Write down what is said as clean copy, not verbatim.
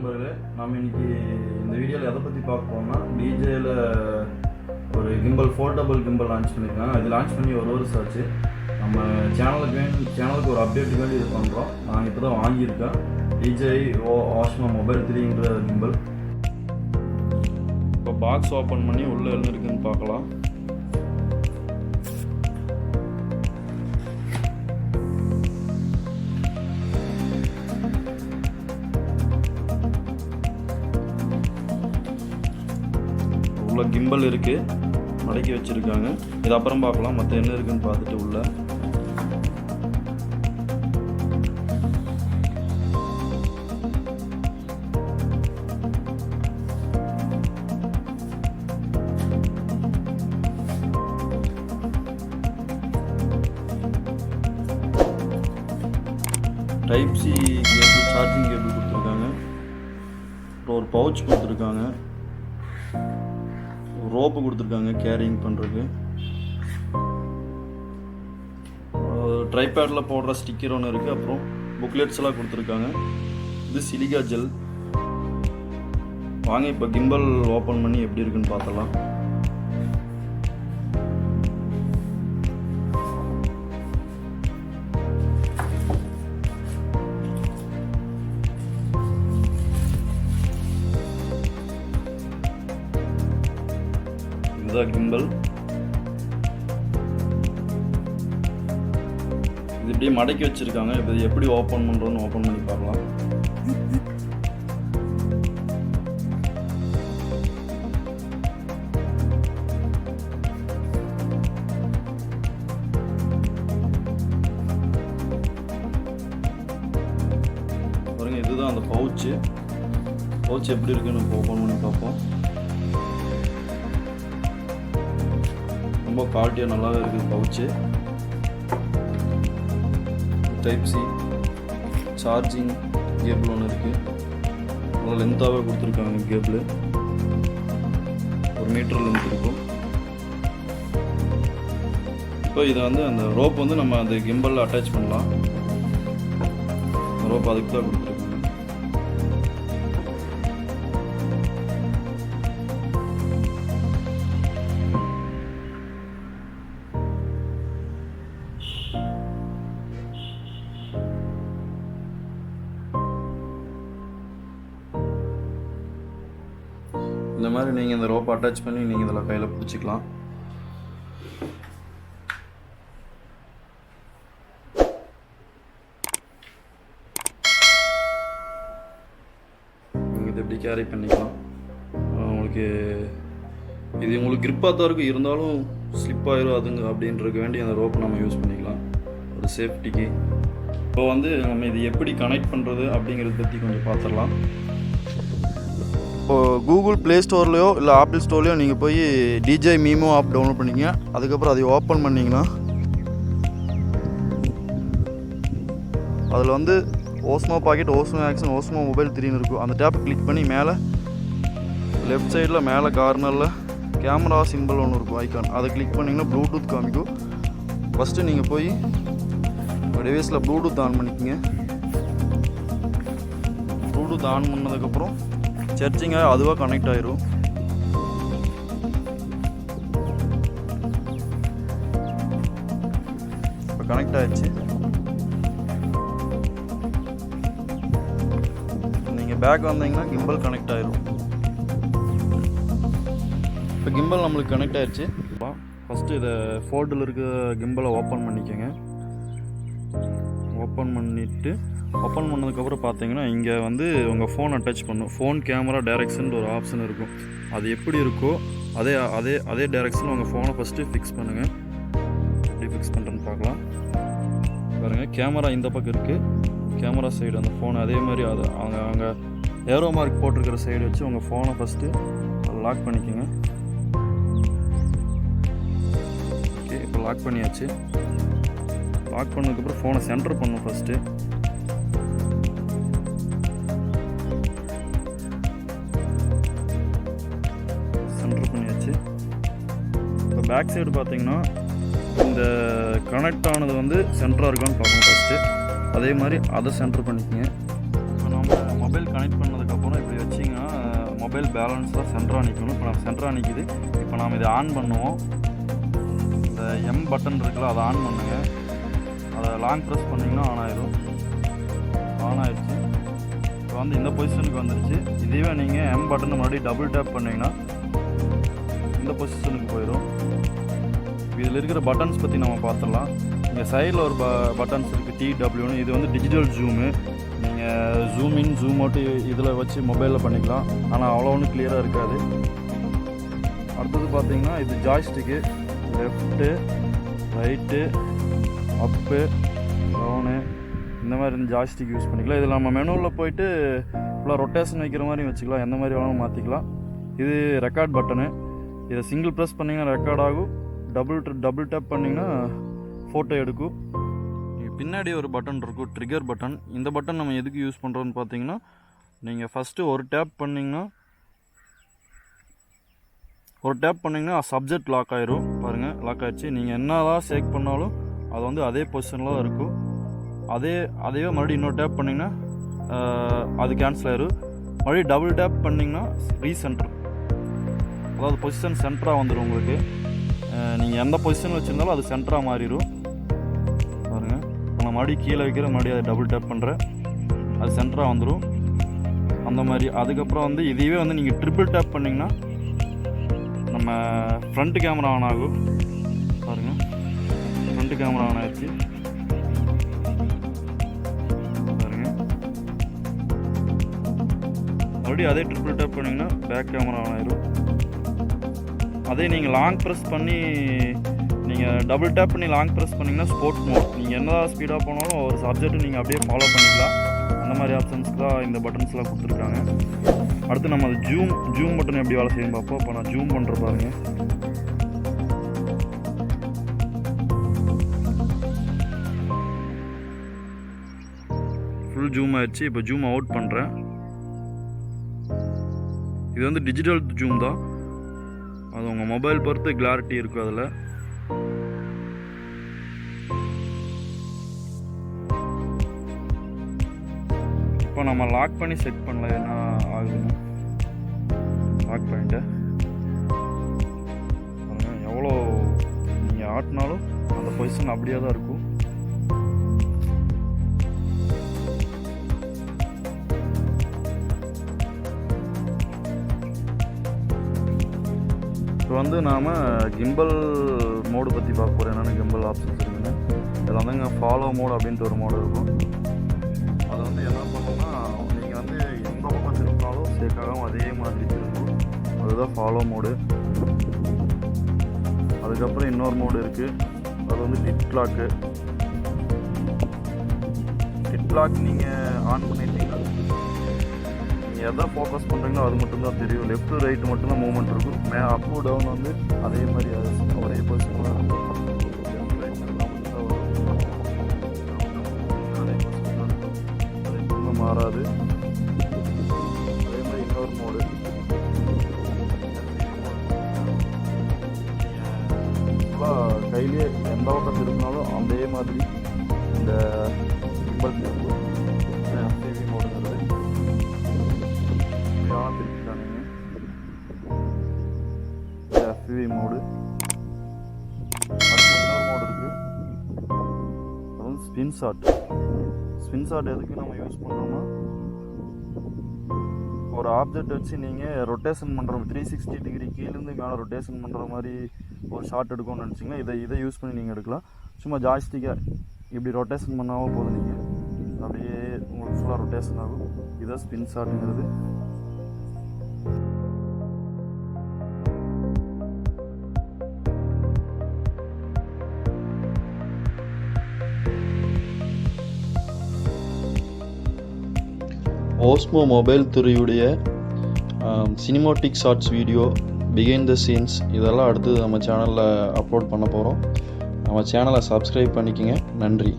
நண்பர்களே, நாம் இன்னைக்கு இந்த வீடியோவில் எதை பற்றி பார்க்க போகிறோம்னா டிஜேயில் ஒரு கிம்பல் ஃபோல்டபுள் கிம்பல் லான்ச் பண்ணியிருக்காங்க. இது லான்ச் பண்ணி ஒரு வருஷம் ஆச்சு. நம்ம சேனலுக்கு ஒரு அப்டேட் வேண்டி இது பண்ணுறோம். நான் இப்போ தான் வாங்கியிருக்கேன் டிஜே osmo மொபைல் 3ங்கிற கிம்பல். இப்போ பாக்ஸ் ஓப்பன் பண்ணி உள்ளே என்ன இருக்குதுன்னு பார்க்கலாம். உள்ள கிம்பல் இருக்குது, மடக்கி வச்சுருக்காங்க. இது அப்புறம் பார்க்கலாம், மற்ற என்ன இருக்குதுன்னு பார்த்துட்டு உள்ள type C cable, charging cable கொடுத்துருக்காங்க. அப்புறம் ஒரு பவுச் கொடுத்துருக்காங்க, ரோப்பு கொடுத்துருக்காங்க கேரிங் பண்ணுறதுக்கு. ட்ரைபேடில் போடுற ஸ்டிக்கர் ஒன்று இருக்குது. அப்புறம் புக்லெட்ஸ் எல்லாம் கொடுத்துருக்காங்க. இது சிலிகா ஜெல். வாங்க இப்போ கிம்பல் ஓப்பன் பண்ணி எப்படி இருக்குன்னு பார்த்தலாம். கிம்பல் இது இப்படியே மடக்கி வச்சிருக்காங்க. இப்போ எப்படி ஓப்பன் பண்றோம்னு ஓப்பன் பண்ணி பார்க்கலாம். பாருங்க, இதுதான் அந்த பவுச் எப்படி இருக்குன்னு ஓப்பன் பண்ணி பார்ப்போம். ரொம்ப குவாலிட்டியாக நல்லாவே இருக்குது pouch. Type C charging cable ஒன்று இருக்குது. நல்லா லென்த்தாகவே கொடுத்துருக்காங்க கேபிள். 1 மீட்டர் லென்த் இருக்கும். இப்போ இதை அந்த ரோப் நம்ம அந்த கிம்பலில் அட்டாச் பண்ணலாம். ரோப் அதுக்கு தான் கொடுத்துருக்காங்க. இந்த மாதிரி நீங்கள் இந்த ரோப்பை அட்டாச் பண்ணி நீங்கள் இதில் கையில் பிடிச்சிக்கலாம். நீங்கள் இதை எப்படி கேரி பண்ணிக்கலாம். உங்களுக்கு கிரிப்பாக தான் இருக்கும், இருந்தாலும் ஸ்லிப் ஆயிரும் அதுங்க அப்படின்றதுக்கு வேண்டி அந்த ரோப்பை நம்ம யூஸ் பண்ணிக்கலாம் ஒரு சேஃப்டிக்கு. இப்போ நம்ம இது எப்படி கனெக்ட் பண்ணுறது அப்படிங்கிறத பற்றி கொஞ்சம் பார்த்துடலாம். இப்போது கூகுள் ப்ளே ஸ்டோர்லையோ இல்லை ஆப்பிள் ஸ்டோர்லையோ நீங்கள் போய் டிஜே மீமோ ஆப் டவுன்லோட் பண்ணிங்க. அதுக்கப்புறம் அதை ஓப்பன் பண்ணிங்கன்னா அதில் Osmo pocket, Osmo action, Osmo mobile 3ன்னு இருக்கும். அந்த டேப்பை கிளிக் பண்ணி மேலே லெஃப்ட் சைடில் மேலே கார்னரில் கேமரா சிம்பிள் ஒன்று இருக்கும், ஐக்கான். அதை கிளிக் பண்ணிங்கன்னா ப்ளூடூத் காமிக்கும். ஃபஸ்ட்டு நீங்கள் போய் டிவைஸில் ப்ளூடூத் ஆன் பண்ணிக்கோங்க. ப்ளூடூத் ஆன் பண்ணதுக்கப்புறம் சார்ஜிங்காக அதுவாக கனெக்ட் ஆயிரும். இப்போ கனெக்ட் ஆயிடுச்சு. நீங்கள் பேக் வந்தீங்கன்னா கிம்பல் கனெக்ட் ஆயிரும். இப்போ கிம்பல் நம்மளுக்கு கனெக்ட் ஆயிடுச்சு. ஃபஸ்ட்டு இதை ஃபோல்டில் இருக்க கிம்பலை ஓப்பன் பண்ணிக்கோங்க. ஓப்பன் பண்ணதுக்கப்புறம் பார்த்தீங்கன்னா இங்கே உங்கள் ஃபோன் அட்டாச் பண்ணும். ஃபோன் கேமரா டைரக்ஷன் ஒரு ஆப்ஷன் இருக்கும். அது எப்படி இருக்கோ அதே டைரக்ஷன் உங்கள் ஃபோனை ஃபஸ்ட்டு ஃபிக்ஸ் பண்ணுங்கள். எப்படி ஃபிக்ஸ் பண்ணுறேன்னு பார்க்கலாம். பாருங்கள், கேமரா இந்த பக்கம் இருக்குது. கேமரா சைடு அந்த ஃபோனை அதே மாதிரி அங்கே ஏரோ மார்க் போட்டிருக்கிற சைடு வச்சு உங்கள் ஃபோனை ஃபஸ்ட்டு லாக் பண்ணிக்கோங்க. ஓகே, இப்போ லாக் பண்ணியாச்சு. லாக் பண்ணதுக்கப்புறம் ஃபோனை சென்டர் பண்ணும். ஃபஸ்ட்டு சென்டர் பண்ணியாச்சு. இப்போ பேக் சைடு பார்த்தீங்கன்னா இந்த கனெக்ட் ஆனது சென்டராக இருக்கான்னு பார்க்கணும் ஃபஸ்ட்டு. அதே மாதிரி அதை சென்டர் பண்ணிக்கோங்க. நம்ம மொபைல் கனெக்ட் பண்ணதுக்கப்புறம் இப்படி வச்சிங்கன்னா மொபைல் பேலன்ஸாக சென்டராக நிற்கணும். இப்போ நம்ம சென்டராக நிற்கிது. இப்போ நாம் இதை ஆன் பண்ணுவோம். இந்த எம் பட்டன் இருக்குல்ல, அதை ஆன் பண்ணுங்கள். அதை லாங் ப்ரெஸ் பண்ணிங்கன்னா ஆன் ஆயிடும். ஆன் ஆயிடுச்சு. இப்போ வந்து இந்த பொசிஷனுக்கு வந்துருச்சு. இதுவே நீங்கள் எம் பட்டனை மறுபடியும் டபுள் டேப் பண்ணிங்கன்னா இந்த பொசிஷனுக்கு போயிடும். இதில் இருக்கிற பட்டன்ஸ் பற்றி நம்ம பார்த்துடலாம். இங்கே சைடில் ஒரு பட்டன்ஸ் இருக்குது, TWன்னு. இது வந்து டிஜிட்டல் ஜூமு. நீங்கள் ஜூம் இன் ஜூம் அவுட்டு இதில் வச்சு மொபைலில் பண்ணிக்கலாம். ஆனால் அவ்வளோ ஒன்றும் கிளியராக இருக்காது. அடுத்தது பார்த்தீங்கன்னா இது ஜாய்ஸ்டிக்கு. லெஃப்ட்டு, ரைட்டு, அப்பு, டவுனு, இந்த மாதிரி இந்த ஜாய்ஸ்டிக் யூஸ் பண்ணிக்கலாம். இதில் நம்ம மெனுவில் போயிட்டு ஃபுல்லாக ரொட்டேஷன் வைக்கிற மாதிரி வச்சுக்கலாம். எந்த மாதிரி வேணாலும் மாற்றிக்கலாம். இது ரெக்கார்ட் பட்டனு. இதை சிங்கிள் ப்ரெஸ் பண்ணிங்கன்னா ரெக்கார்ட் ஆகும். டபுள் டேப் பண்ணிங்கன்னா ஃபோட்டோ எடுக்கும். பின்னாடி ஒரு பட்டன் இருக்கும், ட்ரிகர் பட்டன். இந்த பட்டன் நம்ம எதுக்கு யூஸ் பண்ணுறோன்னு பார்த்தீங்கன்னா, நீங்கள் ஃபஸ்ட்டு ஒரு டேப் பண்ணிங்கன்னா சப்ஜெக்ட் லாக் ஆயிரும். பாருங்கள், லாக் ஆகிடுச்சு. நீங்கள் என்ன தான் ஷேக் பண்ணாலும் அது வந்து அதே பொசிஷனில் தான் இருக்கும். அதையே மறுபடியும் இன்னொரு டேப் பண்ணிங்கன்னா அது கேன்சல் ஆயிரும். மறுபடியும் டபுள் டேப் பண்ணிங்கன்னா ரீசென்டர், அதாவது பொசிஷன் சென்டராக வந்துடும் உங்களுக்கு. நீங்கள் எந்த பொசிஷனில் வச்சுருந்தாலும் அது சென்டராக மாறிடும். பாருங்கள், நான் மறுபடியும் கீழே வைக்கிற, மறுபடியும் அதை டபுள் டேப் பண்ணுறேன், அது சென்டராக வந்துடும். அந்த மாதிரி. அதுக்கப்புறம் வந்து இதையே வந்து நீங்கள் ட்ரிபிள் டேப் பண்ணிங்கன்னா நம்ம ஃப்ரண்ட் கேமரா ஆன் ஆகும். பாருங்கள், ஃப்ரண்ட் கேமரா ஆன் ஆயிடுச்சு. பாருங்கள், மறுபடியும் அதே ட்ரிபிள் டேப் பண்ணிங்கன்னா பேக் கேமரா ஆன் ஆயிடும். அதே நீங்கள் லாங் ப்ரெஸ் பண்ணி, நீங்கள் டபுள் டேப் பண்ணி லாங் ப்ரெஸ் பண்ணிங்கன்னா ஸ்போர்ட் மோட். நீங்கள் என்ன ஸ்பீடாக போனாலும் ஒரு சப்ஜெக்ட்டு நீங்கள் அப்படியே ஃபாலோ பண்ணிக்கலாம். அந்த மாதிரி ஆப்ஷன்ஸ்க்கு தான் இந்த பட்டன்ஸ்லாம் கொடுத்துருக்காங்க. அடுத்து நம்ம அது ஜூம் பட்டன் எப்படி வேலை செய்யும் பார்ப்போம். இப்போ நான் ஜூம் பண்ணுற பாருங்க. ஃபுல் ஜூம் ஆயிடுச்சு. இப்போ ஜூம் அவுட் பண்ணுறேன். இது வந்து டிஜிட்டல் ஜூம் தான். அது உங்கள் மொபைல் பொறுத்து கிளாரிட்டி இருக்கும். அதில் இப்போ நம்ம லாக் பண்ணி செட் பண்ணல, என்ன ஆகுதுன்னு. லாக் பண்ணிட்டு எவ்வளோ நீங்கள் ஆட்டினாலும் அந்த பொசிஷன் அப்படியே தான் இருக்கும். இப்போ வந்து நாம் கிம்பல் மோடு பற்றி பார்க்க போகிறோம். என்னென்ன கிம்பல் ஆப்ஷன்ஸ் இருக்குன்னு. இதில் வந்துங்க ஃபாலோ மோடு அப்படின்ட்டு ஒரு மோடு இருக்கும். அதை வந்து என்ன பண்ணோம்னா, நீங்கள் வந்து எந்த பக்கம் திரும்பினாலும் சேர்க்காகவும் அதே மாதிரி திரும்பும். அதுதான் ஃபாலோ மோடு. அதுக்கப்புறம் இன்னொரு மோடு இருக்குது. அது வந்து டிட் லாக் நீங்கள் ஆன் பண்ணிட்டீங்கன்னா நீங்கள் எதை ஃபோக்கஸ் பண்ணுறீங்களோ அது மட்டும்தான் தெரியும். லெஃப்ட் ரைட்டு மட்டும்தான் மூவ்மெண்ட் இருக்கும். அப்பு டவுன் வந்து அதே மாதிரி ஒரே பொசிஷனில் இருக்கும். லெஃப்ட் ரைட் மட்டும்தான் வரும். அதே பொசிஷன் அதே ஒன்றும் மாறாது. அதே மாதிரி இன்னொரு மோடு ஃபுல்லாக கையிலே எந்த பக்கம் திரும்பினாலும் அதே மாதிரி இந்த கிம்பல் இருக்கும். FPV mode. அடுத்து இன்னொரு மோடு இருக்குது. அது வந்து ஸ்பின் ஷாட். எதுக்கு நம்ம யூஸ் பண்ணுறோம்னா, ஒரு ஆப்ஜெக்ட் வச்சு நீங்கள் ரொட்டேஷன் பண்ணுற 360 டிகிரி கீழேருந்து மேலே ரொட்டேஷன் பண்ணுற மாதிரி ஒரு ஷாட் எடுக்கணும்னு நினச்சிங்கன்னா இதை யூஸ் பண்ணி நீங்கள் எடுக்கலாம். சும்மா ஜாய்ஸ்டிக்காக இப்படி ரொட்டேஷன் பண்ணாமல் போதும். நீங்கள் அப்படியே உங்களுக்கு ஃபுல்லாக ரொட்டேஷன் ஆகும். இதுதான் ஸ்பின் ஷாட்டுங்கிறது. ஓஸ்மோ மொபைல் துறையுடைய cinematic shorts video, behind the scenes இதெல்லாம் அடுத்து நம்ம சேனலில் அப்லோட் பண்ண போகிறோம். நம்ம சேனலை சப்ஸ்கிரைப் பண்ணிக்கங்க. நன்றி.